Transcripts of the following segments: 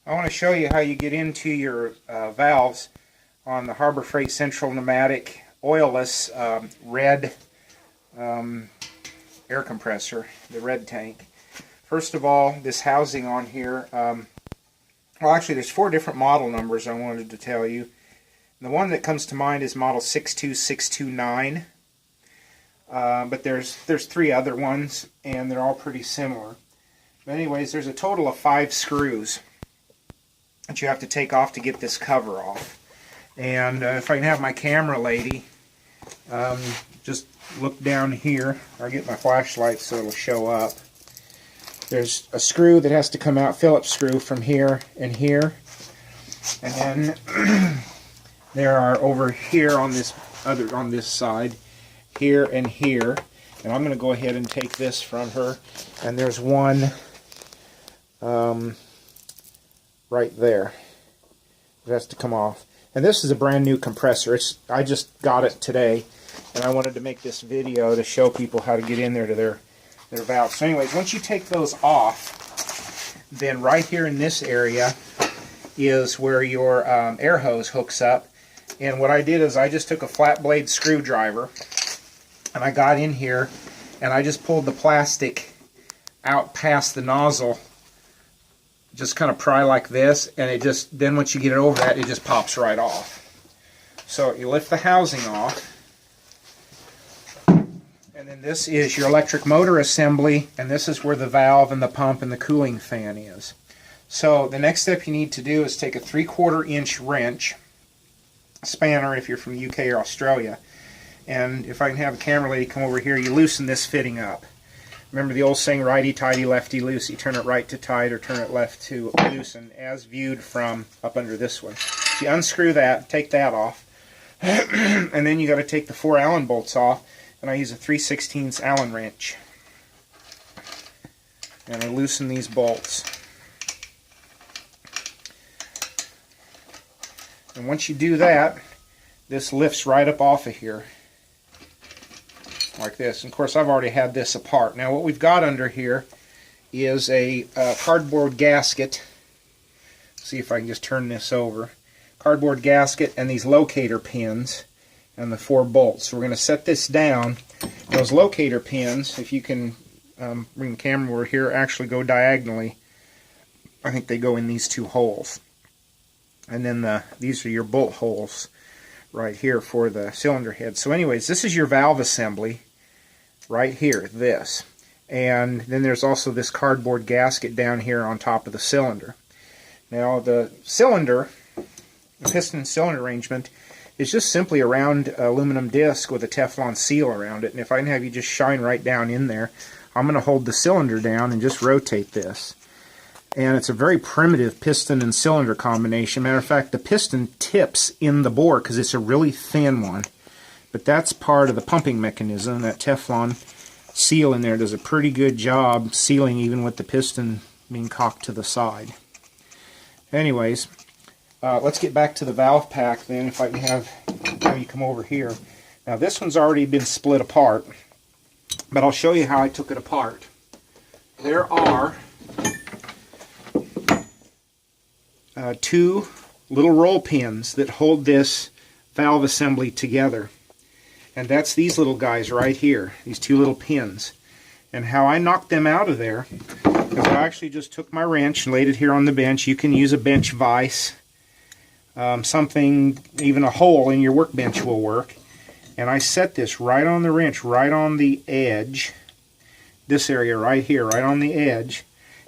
I want to show you how you get into your valves on the Harbor Freight Central Pneumatic oilless red air compressor, the red tank. First of all, this housing on here, well actually there's 4 different model numbers I wanted to tell you. The one that comes to mind is model 62629, but there's 3 other ones and they're all pretty similar. But anyways, there's a total of 5 screws that you have to take off to get this cover off. And if I can have my camera lady just look down here. I'll get my flashlight so it'll show up. There's a screw that has to come out, Phillips screw, from here and here. And then there are over here on this side, here and here. And I'm going to go ahead and take this from her. And there's one right there. It has to come off. And this is a brand new compressor. I just got it today, and I wanted to make this video to show people how to get in there to their valves. So anyways, once you take those off, then right here in this area is where your air hose hooks up. And what I did is I just took a flat blade screwdriver and I got in here and I just pulled the plastic out past the nozzle, just kind of pry like this, and it just, then once you get it over that, it just pops right off. So you lift the housing off, and then this is your electric motor assembly, and this is where the valve and the pump and the cooling fan is. So the next step you need to do is take a 3/4 inch wrench, spanner if you're from the UK or Australia, and if I can have a camera lady come over here, you loosen this fitting up. Remember the old saying, righty-tighty, lefty-loosey. Turn it right to tight or turn it left to loosen, as viewed from up under this one. So you unscrew that, take that off, and then you got to take the 4 Allen bolts off, and I use a 3/16 Allen wrench. And I loosen these bolts. And once you do that, this lifts right up off of here, like this. And of course I've already had this apart. Now what we've got under here is a cardboard gasket. See if I can just turn this over. Cardboard gasket and these locator pins and the 4 bolts. So we're going to set this down. Those locator pins, if you can bring the camera over here, actually go diagonally. I think they go in these 2 holes. And then these are your bolt holes right here for the cylinder head. So anyways, this is your valve assembly right here, this. And then there's also this cardboard gasket down here on top of the cylinder. Now the cylinder, the piston cylinder arrangement, is just simply a round aluminum disc with a Teflon seal around it. And if I can have you just shine right down in there, I'm going to hold the cylinder down and just rotate this. And it's a very primitive piston and cylinder combination. Matter of fact, the piston tips in the bore because it's a really thin one. But that's part of the pumping mechanism. That Teflon seal in there does a pretty good job sealing even with the piston being cocked to the side. Anyways, let's get back to the valve pack then, if I can have you come over here. Now this one's already been split apart, but I'll show you how I took it apart. There are 2 little roll pins that hold this valve assembly together. And that's these little guys right here, these 2 little pins. And how I knocked them out of there is I actually just took my wrench and laid it here on the bench. You can use a bench vise, something, even a hole in your workbench will work. And I set this right on the wrench, right on the edge, this area right here, right on the edge.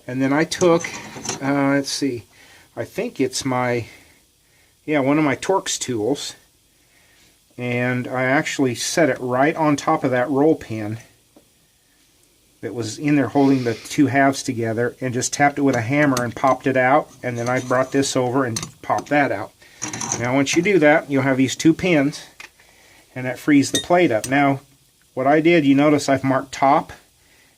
And then I took, let's see, I think it's my, one of my Torx tools. And I actually set it right on top of that roll pin that was in there holding the 2 halves together, and just tapped it with a hammer and popped it out. And then I brought this over and popped that out. Now once you do that, you'll have these 2 pins, and that frees the plate up. Now what I did, you notice I've marked top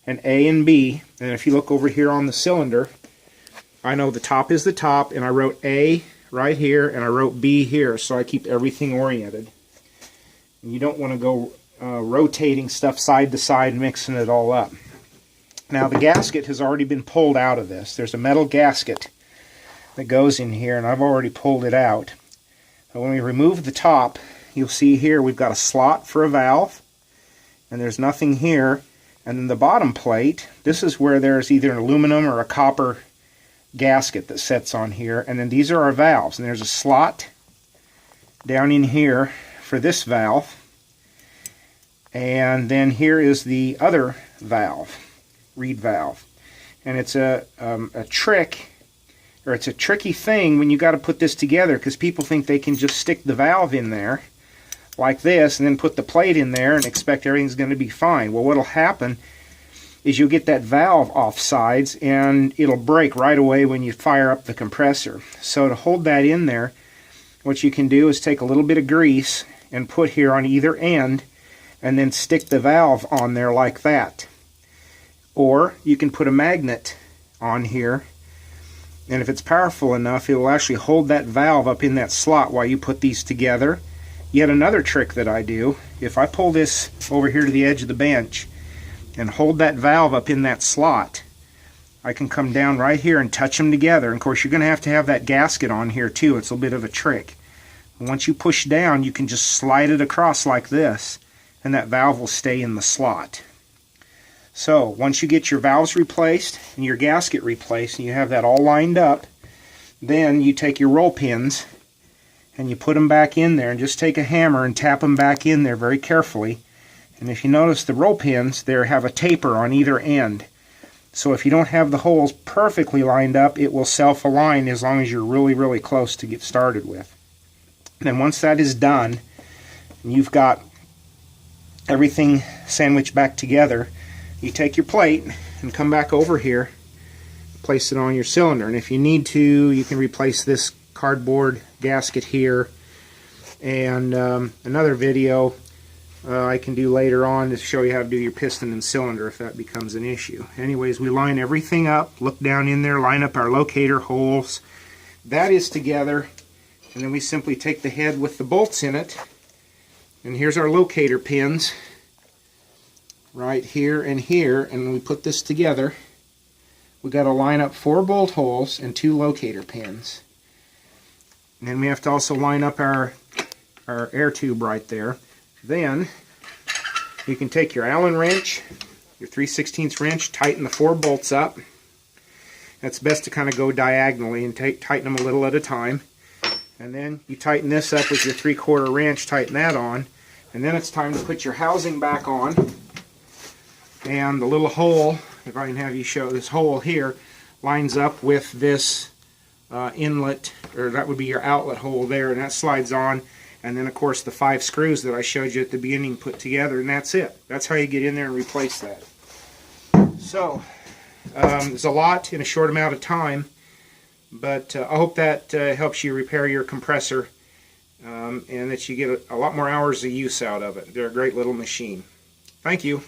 and A and B, and if you look over here on the cylinder, I know the top is the top, and I wrote A right here and I wrote B here, so I keep everything oriented. You don't want to go rotating stuff side to side, mixing it all up. Now the gasket has already been pulled out of this. There's a metal gasket that goes in here, and I've already pulled it out. But when we remove the top, you'll see here we've got a slot for a valve, and there's nothing here. And then the bottom plate, this is where there's either an aluminum or a copper gasket that sets on here, and then these are our valves, and there's a slot down in here for this valve, and then here is the other valve, reed valve. And it's a trick, or it's a tricky thing when you got to put this together, because people think they can just stick the valve in there like this and then put the plate in there and expect everything's going to be fine. Well, what'll happen is you'll get that valve off sides and it'll break right away when you fire up the compressor. So to hold that in there, what you can do is take a little bit of grease and put here on either end and then stick the valve on there like that. Or you can put a magnet on here, and if it's powerful enough, it will actually hold that valve up in that slot while you put these together. Yet another trick that I do, if I pull this over here to the edge of the bench and hold that valve up in that slot, I can come down right here and touch them together. And of course, you're going to have that gasket on here too. It's a bit of a trick. Once you push down, you can just slide it across like this, and that valve will stay in the slot. So once you get your valves replaced and your gasket replaced, and you have that all lined up, then you take your roll pins and you put them back in there, and just take a hammer and tap them back in there very carefully. And if you notice, the roll pins there have a taper on either end. So if you don't have the holes perfectly lined up, it will self-align as long as you're really, really close to get started with. And then once that is done, and you've got everything sandwiched back together, you take your plate and come back over here, place it on your cylinder. And if you need to, you can replace this cardboard gasket here. And another video I can do later on to show you how to do your piston and cylinder if that becomes an issue. Anyways, we line everything up, look down in there, line up our locator holes. That is together, and then we simply take the head with the bolts in it, and here's our locator pins right here and here. And when we put this together, we got to line up 4 bolt holes and 2 locator pins. And then we have to also line up our air tube right there. Then you can take your Allen wrench, your 3/16 wrench, tighten the 4 bolts up. That's best to kind of go diagonally and tighten them a little at a time. And then you tighten this up with your 3/4 wrench, tighten that on. And then it's time to put your housing back on. And the little hole, if I can have you show this hole here, lines up with this inlet, or that would be your outlet hole there, and that slides on. And then of course the 5 screws that I showed you at the beginning put together, and that's it. That's how you get in there and replace that. So there's a lot in a short amount of time, but I hope that helps you repair your compressor, and that you get a lot more hours of use out of it. They're a great little machine. Thank you.